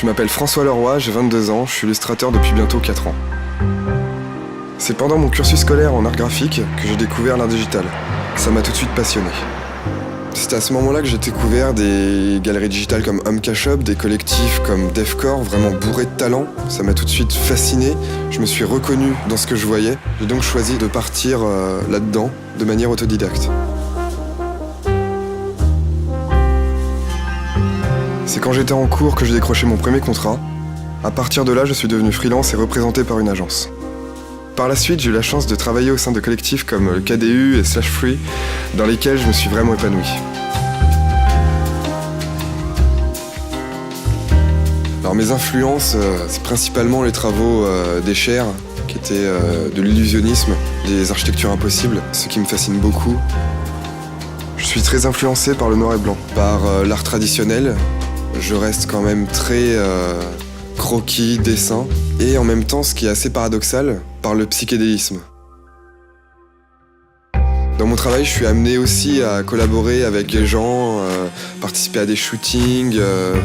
Je m'appelle François Leroy, j'ai 22 ans, je suis illustrateur depuis bientôt 4 ans. C'est pendant mon cursus scolaire en art graphique que j'ai découvert l'art digital. Ça m'a tout de suite passionné. C'est à ce moment-là que j'ai découvert des galeries digitales comme Homecashop, des collectifs comme Devcore, vraiment bourrés de talent. Ça m'a tout de suite fasciné, je me suis reconnu dans ce que je voyais. J'ai donc choisi de partir là-dedans de manière autodidacte. C'est quand j'étais en cours que j'ai décroché mon premier contrat. À partir de là, je suis devenu freelance et représenté par une agence. Par la suite, j'ai eu la chance de travailler au sein de collectifs comme le KDU et Slash Free, dans lesquels je me suis vraiment épanoui. Alors mes influences, c'est principalement les travaux d'Escher, qui étaient de l'illusionnisme, des architectures impossibles, ce qui me fascine beaucoup. Je suis très influencé par le noir et blanc, par l'art traditionnel. Je reste quand même très croquis, dessin, et en même temps, ce qui est assez paradoxal, par le psychédélisme. Dans mon travail, je suis amené aussi à collaborer avec des gens, participer à des shootings,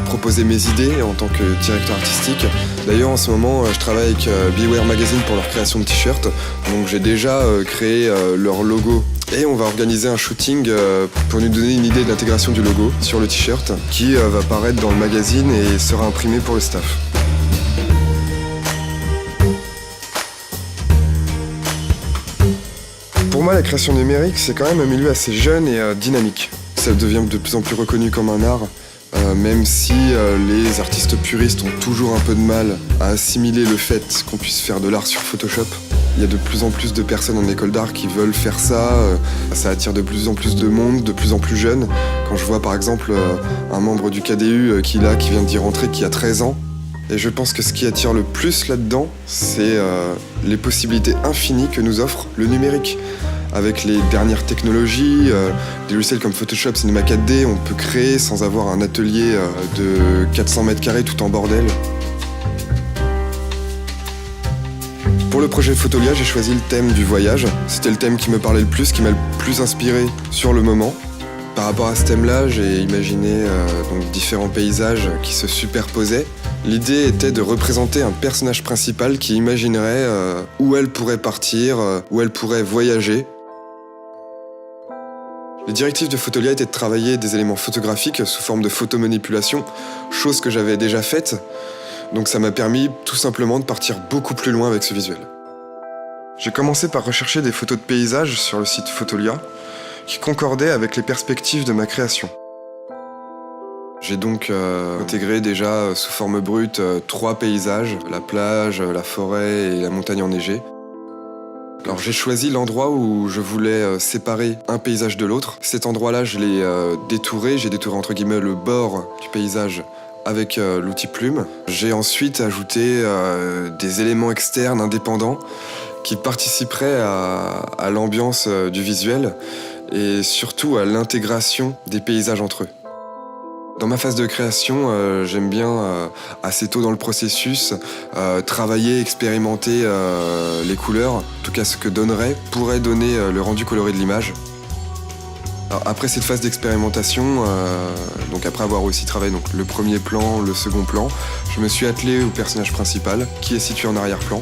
proposer mes idées en tant que directeur artistique. D'ailleurs, en ce moment, je travaille avec Beware Magazine pour leur création de t-shirts. Donc j'ai déjà créé leur logo. Et on va organiser un shooting pour nous donner une idée de l'intégration du logo sur le t-shirt qui va paraître dans le magazine et sera imprimé pour le staff. Pour moi, la création numérique, c'est quand même un milieu assez jeune et dynamique. Ça devient de plus en plus reconnu comme un art, même si les artistes puristes ont toujours un peu de mal à assimiler le fait qu'on puisse faire de l'art sur Photoshop. Il y a de plus en plus de personnes en école d'art qui veulent faire ça. Ça attire de plus en plus de monde, de plus en plus jeune. Quand je vois par exemple un membre du KDU qui vient d'y rentrer, qui a 13 ans. Et je pense que ce qui attire le plus là-dedans, c'est les possibilités infinies que nous offre le numérique. Avec les dernières technologies, des logiciels comme Photoshop, Cinema 4D, on peut créer sans avoir un atelier de 400 mètres carrés tout en bordel. Pour le projet Photolia, j'ai choisi le thème du voyage. C'était le thème qui me parlait le plus, qui m'a le plus inspiré sur le moment. Par rapport à ce thème-là, j'ai imaginé donc différents paysages qui se superposaient. L'idée était de représenter un personnage principal qui imaginerait où elle pourrait partir, où elle pourrait voyager. Les directives de Photolia étaient de travailler des éléments photographiques sous forme de photomanipulation, chose que j'avais déjà faite. Donc ça m'a permis tout simplement de partir beaucoup plus loin avec ce visuel. J'ai commencé par rechercher des photos de paysages sur le site Photolia qui concordaient avec les perspectives de ma création. J'ai donc intégré déjà sous forme brute 3 paysages, la plage, la forêt et la montagne enneigée. Alors j'ai choisi l'endroit où je voulais séparer un paysage de l'autre. Cet endroit-là, je l'ai détouré, j'ai détouré entre guillemets le bord du paysage avec l'outil plume. J'ai ensuite ajouté des éléments externes indépendants qui participeraient à l'ambiance du visuel et surtout à l'intégration des paysages entre eux. Dans ma phase de création, j'aime bien, assez tôt dans le processus, travailler, expérimenter les couleurs, en tout cas ce que pourrait donner le rendu coloré de l'image. Alors, après cette phase d'expérimentation, donc après avoir aussi travaillé donc, le premier plan, le second plan, je me suis attelé au personnage principal, qui est situé en arrière-plan.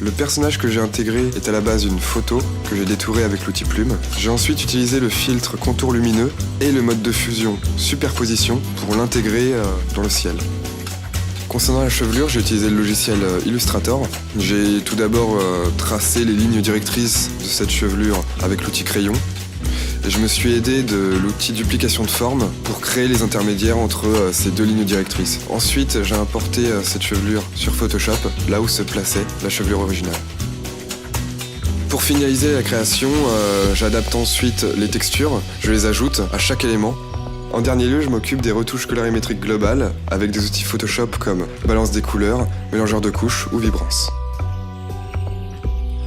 Le personnage que j'ai intégré est à la base une photo que j'ai détourée avec l'outil plume. J'ai ensuite utilisé le filtre contour lumineux et le mode de fusion superposition pour l'intégrer dans le ciel. Concernant la chevelure, j'ai utilisé le logiciel Illustrator. J'ai tout d'abord tracé les lignes directrices de cette chevelure avec l'outil crayon. Et je me suis aidé de l'outil duplication de forme pour créer les intermédiaires entre ces 2 lignes directrices. Ensuite, j'ai importé cette chevelure sur Photoshop, là où se plaçait la chevelure originale. Pour finaliser la création, j'adapte ensuite les textures, je les ajoute à chaque élément. En dernier lieu, je m'occupe des retouches colorimétriques globales avec des outils Photoshop comme balance des couleurs, mélangeur de couches ou vibrance.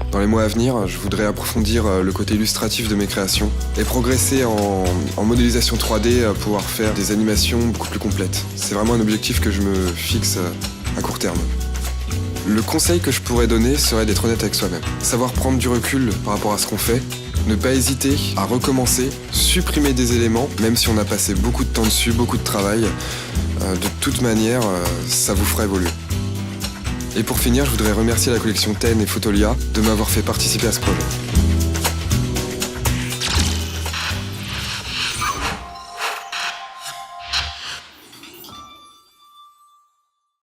Dans les mois à venir, je voudrais approfondir le côté illustratif de mes créations et progresser en modélisation 3D, pouvoir faire des animations beaucoup plus complètes. C'est vraiment un objectif que je me fixe à court terme. Le conseil que je pourrais donner serait d'être honnête avec soi-même. Savoir prendre du recul par rapport à ce qu'on fait Ne pas hésiter à recommencer, supprimer des éléments, même si on a passé beaucoup de temps dessus, beaucoup de travail. De toute manière, ça vous fera évoluer. Et pour finir, je voudrais remercier la collection TEN et Fotolia de m'avoir fait participer à ce projet.